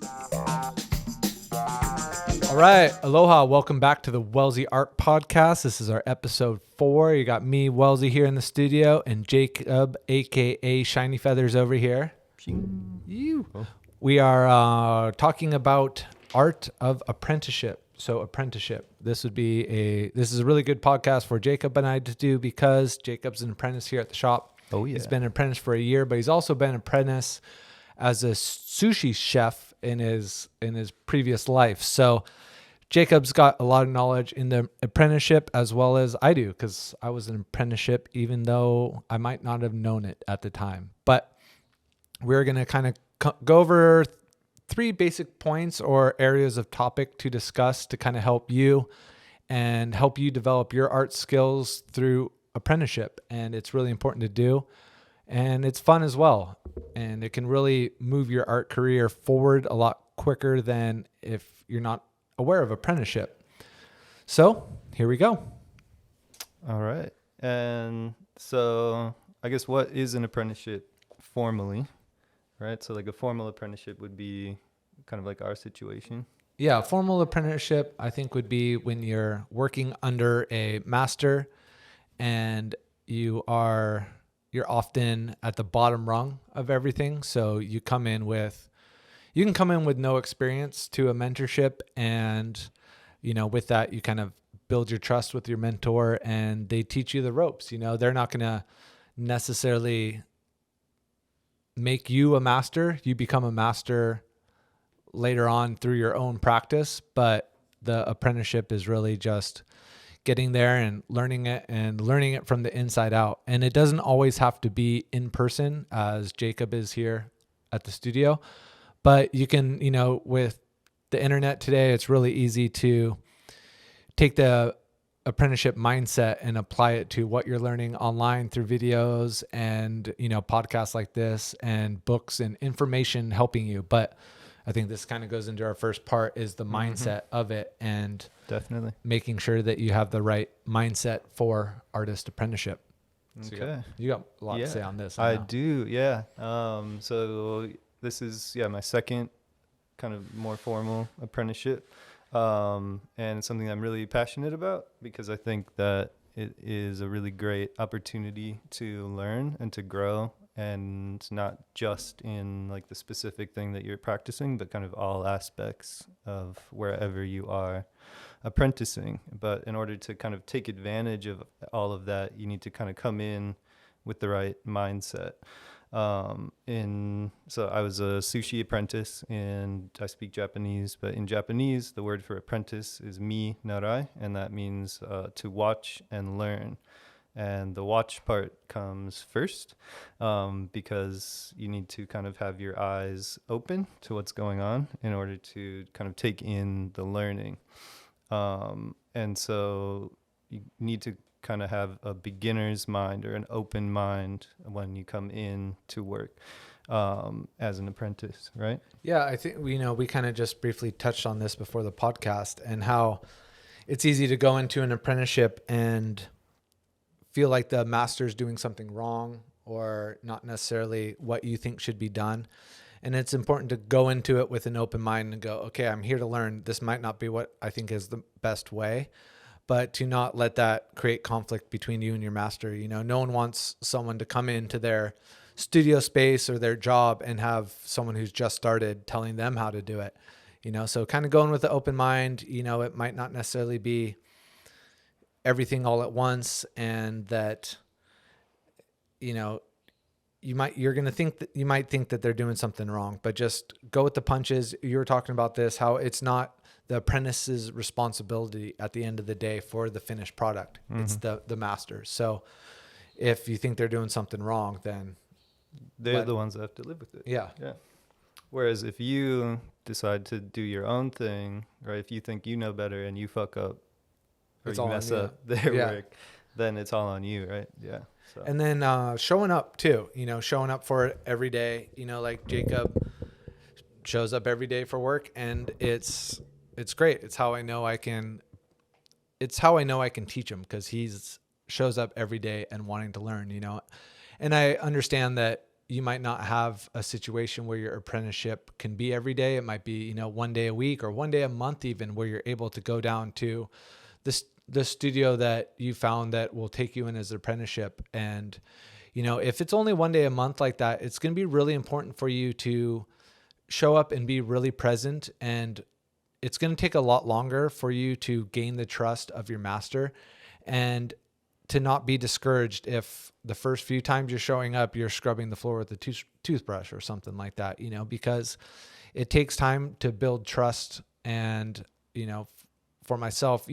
All right, aloha. Welcome back to the Welzie Art Podcast. This is our episode 4. You got me, Welzie, here in the studio, and Jacob, aka Shiny Feathers, over here. You. We are talking about art of apprenticeship. So apprenticeship. This is a really good podcast for Jacob and I to do because Jacob's an apprentice here at the shop. Oh yeah. He's been an apprentice for a year, but he's also been an apprentice as a sushi chef in his previous life. So Jacob's got a lot of knowledge in the apprenticeship as well as I do, because I was an apprenticeship, even though I might not have known it at the time. But we're going to kind of go over 3 basic points or areas of topic to discuss to kind of help you and help you develop your art skills through apprenticeship. And it's really important to do. And it's fun as well. And it can really move your art career forward a lot quicker than if you're not aware of apprenticeship. So here we go. All right. And so I guess what is an apprenticeship formally, right? So like a formal apprenticeship would be kind of like our situation. Yeah, formal apprenticeship I think would be when you're working under a master and you're often at the bottom rung of everything. So you can come in with no experience to a mentorship, and with that you kind of build your trust with your mentor and they teach you the ropes. They're not going to necessarily make you a master. You become a master later on through your own practice, but the apprenticeship is really just getting there and learning it from the inside out. And it doesn't always have to be in person, as Jacob is here at the studio, but you can, with the internet today, it's really easy to take the apprenticeship mindset and apply it to what you're learning online through videos and, podcasts like this and books and information helping you. But I think this kind of goes into our first part, is the mindset of it, and definitely making sure that you have the right mindset for artist apprenticeship. So okay. you got a lot to say on this. I do. Yeah. So this is, my second kind of more formal apprenticeship. And it's something I'm really passionate about because I think that it is a really great opportunity to learn and to grow, and not just in like the specific thing that you're practicing, but kind of all aspects of wherever you are apprenticing. But in order to kind of take advantage of all of that, you need to kind of come in with the right mindset. So I was a sushi apprentice and I speak Japanese, but in Japanese, the word for apprentice is mi narai, and that means to watch and learn. And the watch part comes first, because you need to kind of have your eyes open to what's going on in order to kind of take in the learning. And so you need to kind of have a beginner's mind or an open mind when you come in to work as an apprentice, right? Yeah, I think we kind of just briefly touched on this before the podcast, and how it's easy to go into an apprenticeship and feel like the master's doing something wrong or not necessarily what you think should be done. And it's important to go into it with an open mind and go, okay, I'm here to learn. This might not be what I think is the best way, but to not let that create conflict between you and your master. No one wants someone to come into their studio space or their job and have someone who's just started telling them how to do it. So kind of going with the open mind. It might not necessarily be everything all at once, and that you might think that they're doing something wrong, but just go with the punches. You were talking about this, how it's not the apprentice's responsibility at the end of the day for the finished product. It's the master. So if you think they're doing something wrong, then they're the ones that have to live with it. Yeah. Whereas if you decide to do your own thing, right, if you think you know better and you fuck up or you mess up their work, then it's all on you, right? Yeah. So. And then showing up too, showing up for it every day, like Jacob shows up every day for work, and it's great. It's how I know I can teach him, because he's shows up every day and wanting to learn, And I understand that, you might not have a situation where your apprenticeship can be every day. It might be, one day a week or one day a month even, where you're able to go down to the studio that you found that will take you in as an apprenticeship. And, if it's only one day a month like that, it's going to be really important for you to show up and be really present. And it's going to take a lot longer for you to gain the trust of your master, and to not be discouraged if the first few times you're showing up, you're scrubbing the floor with a toothbrush or something like that, because it takes time to build trust. And, for myself,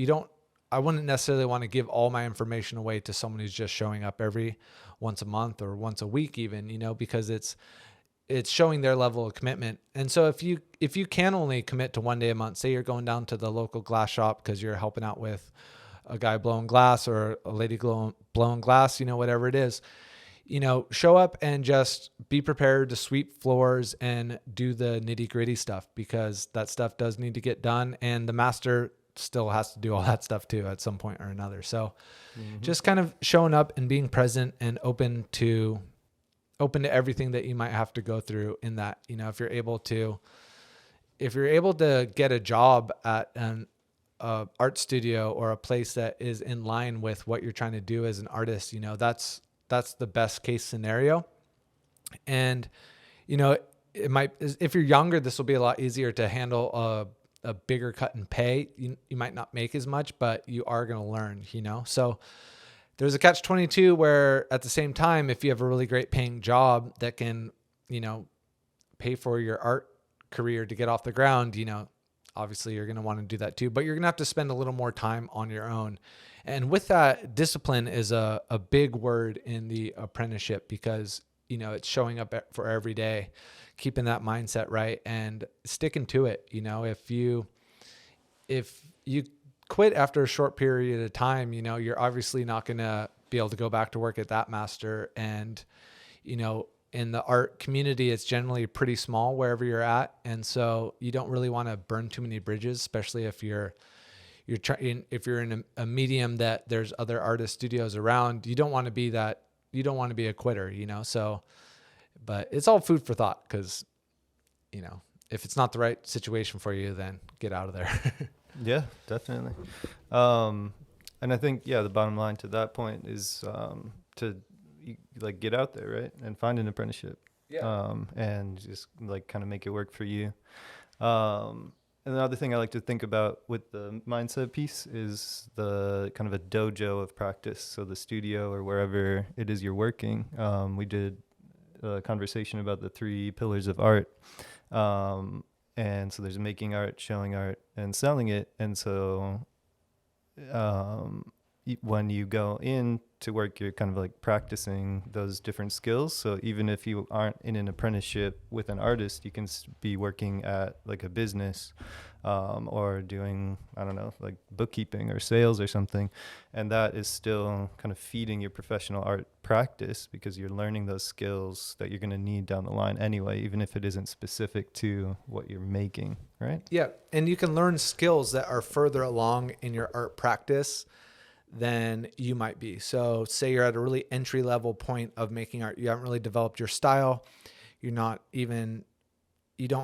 I wouldn't necessarily want to give all my information away to someone who's just showing up every once a month or once a week even, because it's showing their level of commitment. And so if you can only commit to one day a month, say you're going down to the local glass shop because you're helping out with a guy blowing glass or a lady blowing glass, whatever it is, show up and just be prepared to sweep floors and do the nitty gritty stuff, because that stuff does need to get done. And the master still has to do all that stuff too at some point or another. So just kind of showing up and being present and open to everything that you might have to go through in that, if you're able to get a job at an art studio or a place that is in line with what you're trying to do as an artist, that's the best case scenario. And, it might, if you're younger, this will be a lot easier to handle a bigger cut in pay. You might not make as much, but you are going to learn, so there's a catch-22 where at the same time, if you have a really great paying job that can, pay for your art career to get off the ground, obviously you're going to want to do that too, but you're going to have to spend a little more time on your own. And with that, discipline is a big word in the apprenticeship, because, it's showing up for every day, keeping that mindset right and sticking to it. If you quit after a short period of time, you're obviously not going to be able to go back to work at that master. And, in the art community, it's generally pretty small wherever you're at. And so you don't really want to burn too many bridges, especially if you're in a medium that there's other artist studios around. You don't want to be a quitter, so, but it's all food for thought, because, if it's not the right situation for you, then get out of there. Yeah, definitely. And I think, the bottom line to that point is to get out there, right? And find an apprenticeship. Yeah. And just kind of make it work for you. And another thing I like to think about with the mindset piece is the kind of a dojo of practice. So the studio or wherever it is you're working, we did a conversation about the 3 pillars of art. And so there's making art, showing art, and selling it. And so when you go in to work, you're kind of practicing those different skills. So even if you aren't in an apprenticeship with an artist, you can be working at a business or doing, I don't know, bookkeeping or sales or something. And that is still kind of feeding your professional art practice, because you're learning those skills that you're going to need down the line anyway, even if it isn't specific to what you're making, right? Yeah. And you can learn skills that are further along in your art practice than you might be. So say you're at a really entry level point of making art. You haven't really developed your style. You don't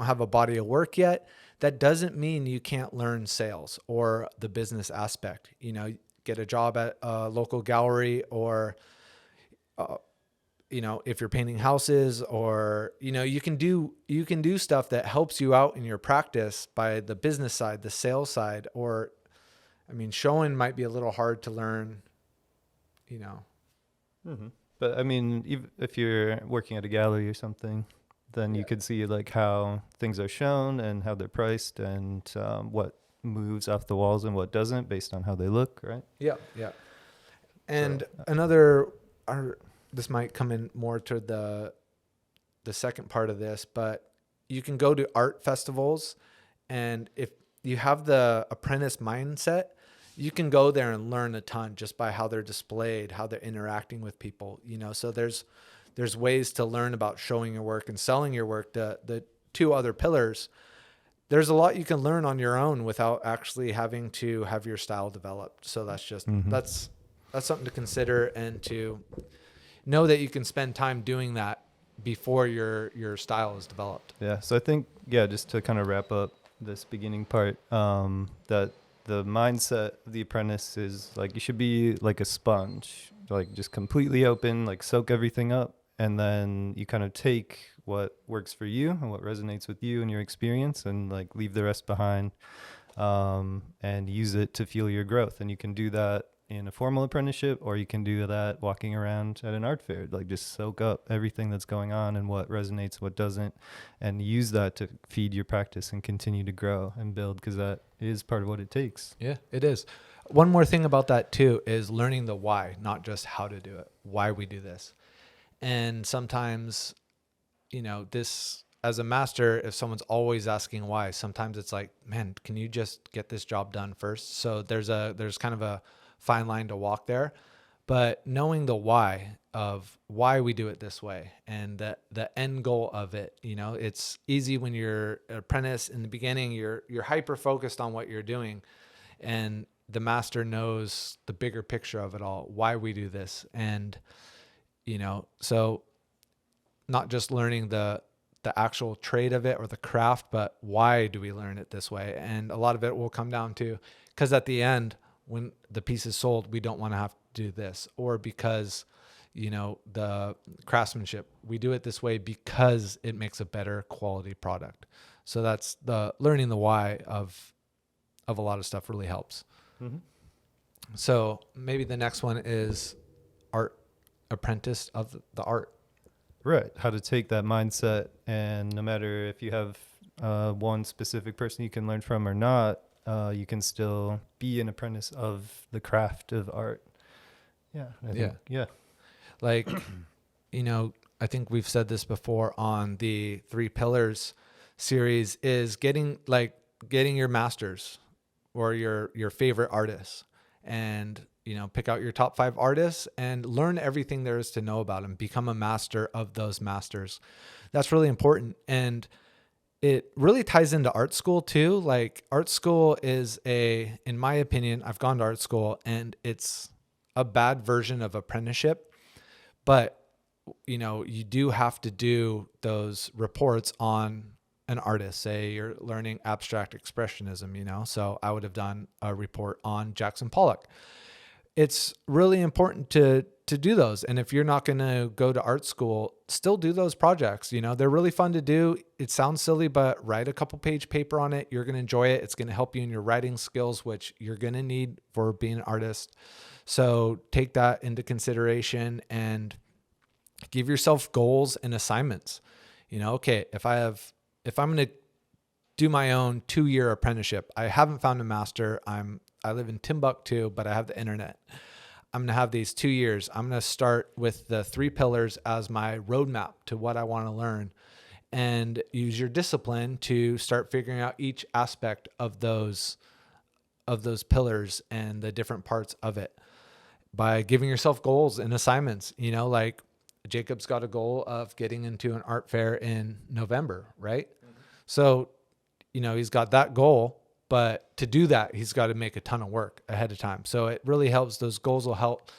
have a body of work yet. That doesn't mean you can't learn sales or the business aspect. Get a job at a local gallery, or, if you're painting houses, or, you can do stuff that helps you out in your practice by the business side, the sales side, or, showing might be a little hard to learn, Mm-hmm. But if you're working at a gallery or something, then you could see how things are shown and how they're priced, and what moves off the walls and what doesn't based on how they look, right? Yeah, yeah. And this might come in more to the second part of this, but you can go to art festivals, and if you have the apprentice mindset, you can go there and learn a ton just by how they're displayed, how they're interacting with people, so there's ways to learn about showing your work and selling your work. The 2 other pillars, there's a lot you can learn on your own without actually having to have your style developed. So that's just, that's something to consider, and to know that you can spend time doing that before your style is developed. Yeah. So I think, yeah, just to kind of wrap up this beginning part, that the mindset of the apprentice is like you should be like a sponge, like just completely open, like soak everything up. And then you kind of take what works for you and what resonates with you and your experience and like leave the rest behind, and use it to fuel your growth. And you can do that in a formal apprenticeship, or you can do that walking around at an art fair, like just soak up everything that's going on and what resonates, what doesn't, and use that to feed your practice and continue to grow and build, because that is part of what it takes. Yeah, it is. One more thing about that too is learning the why, not just how to do it, why we do this. And sometimes, this as a master, if someone's always asking why, sometimes it's like, man, can you just get this job done first? So there's kind of a fine line to walk there, but knowing the why of why we do it this way and the end goal of it, it's easy when you're an apprentice in the beginning, you're hyper focused on what you're doing, and the master knows the bigger picture of it all, why we do this. And, so not just learning the actual trade of it or the craft, but why do we learn it this way? And a lot of it will come down to, because at the end, when the piece is sold, we don't want to have to do this, or because, the craftsmanship, we do it this way because it makes a better quality product. So that's the learning the why of a lot of stuff really helps. Mm-hmm. So maybe the next one is art apprentice of the art. Right. How to take that mindset, and no matter if you have one specific person you can learn from or not, you can still be an apprentice of the craft of art. Yeah. Yeah. Like, I think we've said this before on the 3 Pillars series, is getting your masters or your favorite artists, and, pick out your top 5 artists and learn everything there is to know about them. Become a master of those masters. That's really important. And it really ties into art school too. Like, art school is in my opinion, I've gone to art school and it's a bad version of apprenticeship, but you do have to do those reports on an artist. Say you're learning abstract expressionism, so I would have done a report on Jackson Pollock. It's really important to do those. And if you're not going to go to art school, still do those projects. They're really fun to do. It sounds silly, but write a couple page paper on it. You're going to enjoy it. It's going to help you in your writing skills, which you're going to need for being an artist. So take that into consideration and give yourself goals and assignments. Okay, if I'm going to do my own 2-year apprenticeship, I haven't found a master. I live in Timbuktu, but I have the internet. I'm going to have these 2 years. I'm going to start with the 3 pillars as my roadmap to what I want to learn, and use your discipline to start figuring out each aspect of those pillars and the different parts of it by giving yourself goals and assignments. Like Jacob's got a goal of getting into an art fair in November, right? Mm-hmm. So, he's got that goal. But to do that, he's got to make a ton of work ahead of time. So it really helps. Those goals will help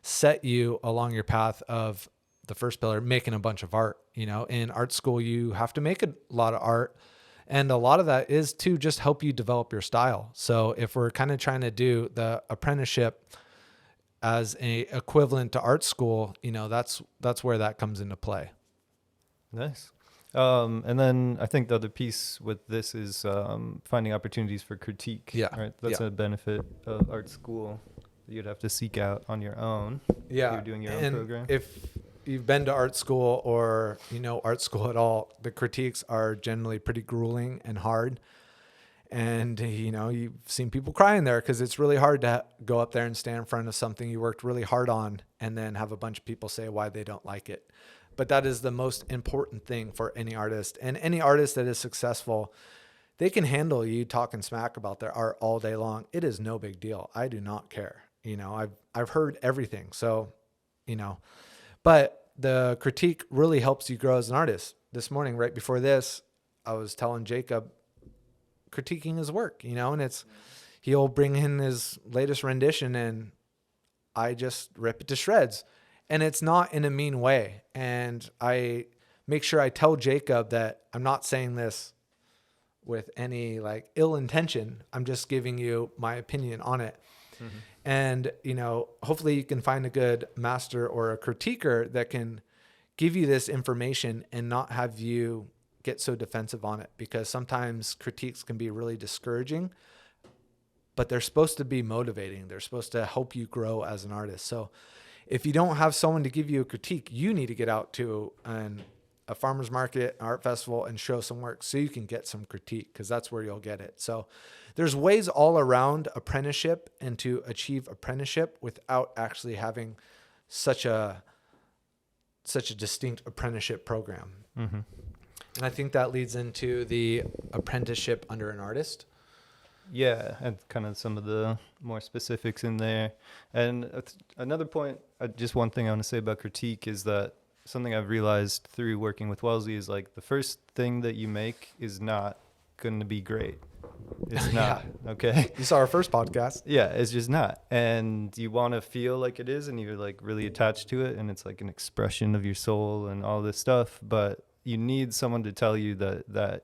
set you along your path of the first pillar, making a bunch of art. In art school, you have to make a lot of art. And a lot of that is to just help you develop your style. So if we're kind of trying to do the apprenticeship as a equivalent to art school, that's where that comes into play. Nice. And then I think the other piece with this is finding opportunities for critique. Yeah. Right. That's a benefit of art school that you'd have to seek out on your own. Yeah. You're doing your own program. If you've been to art school or art school at all, the critiques are generally pretty grueling and hard. And, you've seen people crying there because it's really hard to go up there and stand in front of something you worked really hard on and then have a bunch of people say why they don't like it. But that is the most important thing for any artist. And any artist that is successful, they can handle you talking smack about their art all day long. It is no big deal. I do not care. I've heard everything. So, but the critique really helps you grow as an artist. This morning, right before this, I was telling Jacob, critiquing his work, and he'll bring in his latest rendition and I just rip it to shreds. And it's not in a mean way. And I make sure I tell Jacob that I'm not saying this with any like ill intention. I'm just giving you my opinion on it. Mm-hmm. And, you know, hopefully you can find a good master or a critiquer that can give you this information and not have you get so defensive on it, because sometimes critiques can be really discouraging, but they're supposed to be motivating. They're supposed to help you grow as an artist. So if you don't have someone to give you a critique, you need to get out to a farmer's market, an art festival, and show some work so you can get some critique, because that's where you'll get it. So there's ways all around apprenticeship and to achieve apprenticeship without actually having such a distinct apprenticeship program. Mm-hmm. And I think that leads into the apprenticeship under an artist. Yeah, and kind of some of the more specifics in there. And another point, just one thing I want to say about critique is that something I've realized through working with Welzie is like the first thing that you make is not going to be great. It's not. Yeah. Okay. You saw our first podcast. Yeah, it's just not. And you want to feel like it is, and you're like really attached to it, and it's like an expression of your soul and all this stuff. But you need someone to tell you that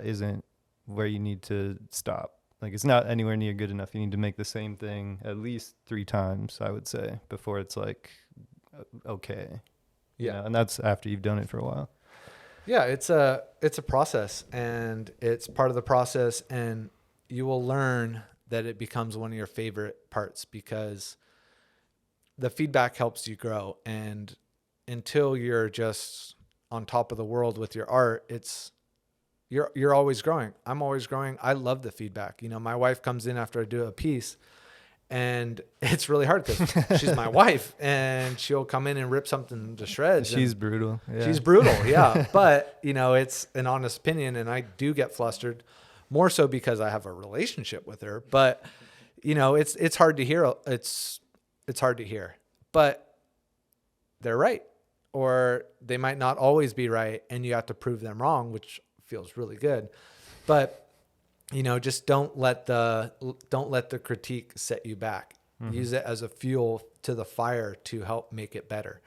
isn't where you need to stop. Like, it's not anywhere near good enough. You need to make the same thing at least 3 times, I would say, before it's like okay. Yeah. You know, and that's after you've done it for a while. Yeah, it's a process, and it's part of the process, and you will learn that it becomes one of your favorite parts, because the feedback helps you grow. And until you're just on top of the world with your art, you're always growing. I'm always growing. I love the feedback. You know, my wife comes in after I do a piece, and it's really hard because she's my wife, and she'll come in and rip something to shreds. She's brutal. Yeah. She's brutal. Yeah. But, you know, it's an honest opinion, and I do get flustered, more so because I have a relationship with her. But, you know, it's hard to hear. It's hard to hear, but they're right, or they might not always be right, and you have to prove them wrong, which feels really good. But, you know, just don't let the critique set you back. Mm-hmm. Use it as a fuel to the fire to help make it better.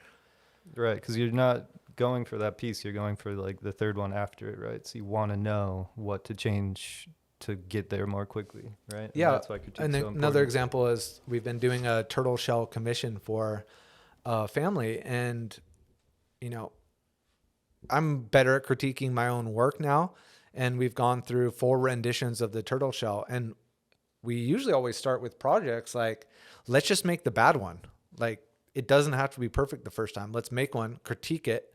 Right, because you're not going for that piece. You're going for like the third one after it, right? So you want to know what to change to get there more quickly, right? Yeah. And that's why critique's so important. Another example is we've been doing a turtle shell commission for a family, and, you know, I'm better at critiquing my own work now. And we've gone through 4 renditions of the turtle shell. And we usually always start with projects like, let's just make the bad one. Like, it doesn't have to be perfect the first time. Let's make one, critique it,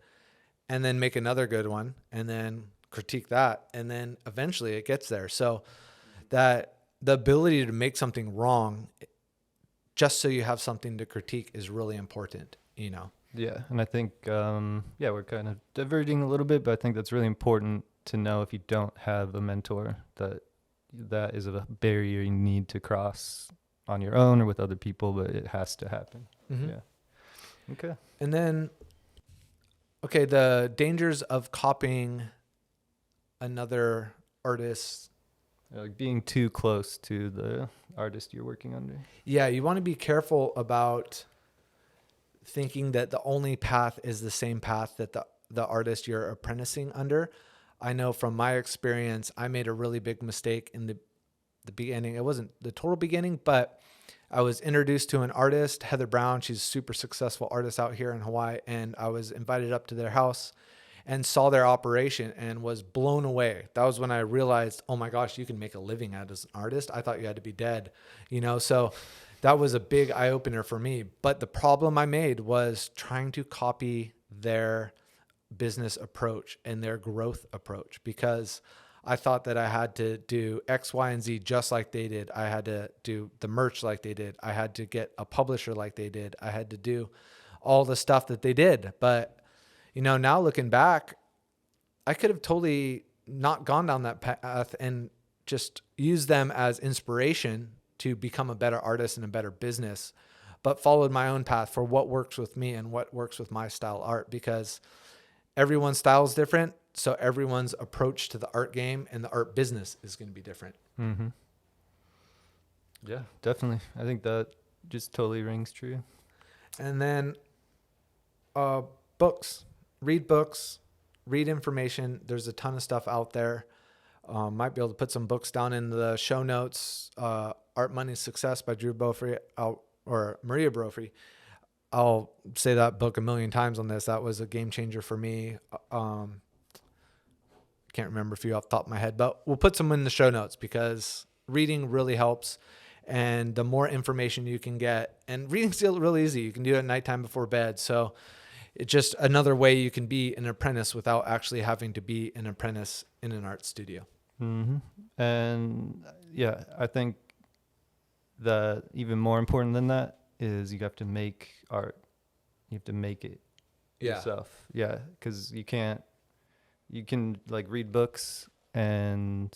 and then make another good one, and then critique that. And then eventually it gets there. So that the ability to make something wrong just so you have something to critique is really important, you know? Yeah. And I think, we're kind of diverging a little bit, but I think that's really important to know if you don't have a mentor, that is a barrier you need to cross on your own or with other people, but it has to happen. Mm-hmm. Yeah. Okay. And then, the dangers of copying another artist. Like being too close to the artist you're working under. Yeah, you want to be careful about thinking that the only path is the same path that the artist you're apprenticing under. I know from my experience, I made a really big mistake in the beginning. It wasn't the total beginning, but I was introduced to an artist, Heather Brown. She's a super successful artist out here in Hawaii. And I was invited up to their house and saw their operation and was blown away. That was when I realized, oh my gosh, you can make a living as an artist. I thought you had to be dead, you know? So that was a big eye opener for me. But the problem I made was trying to copy their business approach and their growth approach, because I thought that I had to do X, Y, and Z just like they did. I had to do the merch like they did. I had to get a publisher like they did. I had to do all the stuff that they did. But, you know, now looking back, I could have totally not gone down that path and just used them as inspiration to become a better artist and a better business, but followed my own path for what works with me and what works with my style art, because everyone's style is different. So everyone's approach to the art game and the art business is going to be different. Mm-hmm. Yeah, definitely. I think that just totally rings true. And then books. Read books. read information. There's a ton of stuff out there. Might be able to put some books down in the show notes. Art, Money, Success by Drew Brophy or Maria Brophy. I'll say that book a million times on this. That was a game changer for me. Can't remember a few off the top of my head, but we'll put some in the show notes because reading really helps. And the more information you can get, and reading's still really easy. You can do it at nighttime before bed. So it's just another way you can be an apprentice without actually having to be an apprentice in an art studio. Mm-hmm. And yeah, I think that even more important than that is you have to make art. You have to make it yourself. Yeah, because you can like read books, and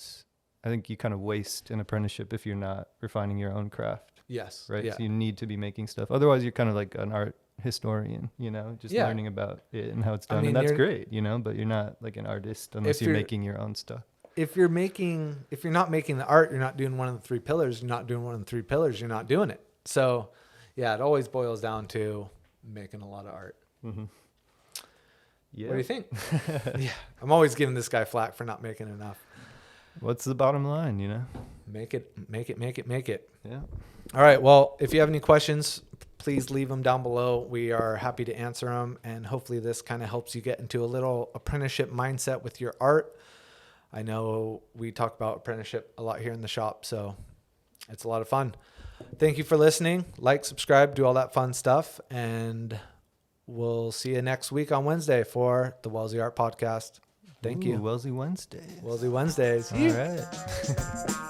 I think you kind of waste an apprenticeship if you're not refining your own craft. Yes. Right. Yeah. So you need to be making stuff. Otherwise, you're kind of like an art historian, just learning about it and how it's done. And that's great, but you're not like an artist unless you're making your own stuff. If you're not making the art, you're not doing one of the three pillars. You're not doing one of the three pillars. You're not doing it. So yeah, it always boils down to making a lot of art. Mm-hmm. Yeah. What do you think? Yeah. I'm always giving this guy flack for not making enough. What's the bottom line, Make it. Yeah. All right. Well, if you have any questions, please leave them down below. We are happy to answer them. And hopefully this kind of helps you get into a little apprenticeship mindset with your art. I know we talk about apprenticeship a lot here in the shop, so it's a lot of fun. Thank you for listening. Like, subscribe, do all that fun stuff. And we'll see you next week on Wednesday for the Welzie Art Podcast. Thank you. Welzie Wednesdays. Welzie Wednesdays. All right.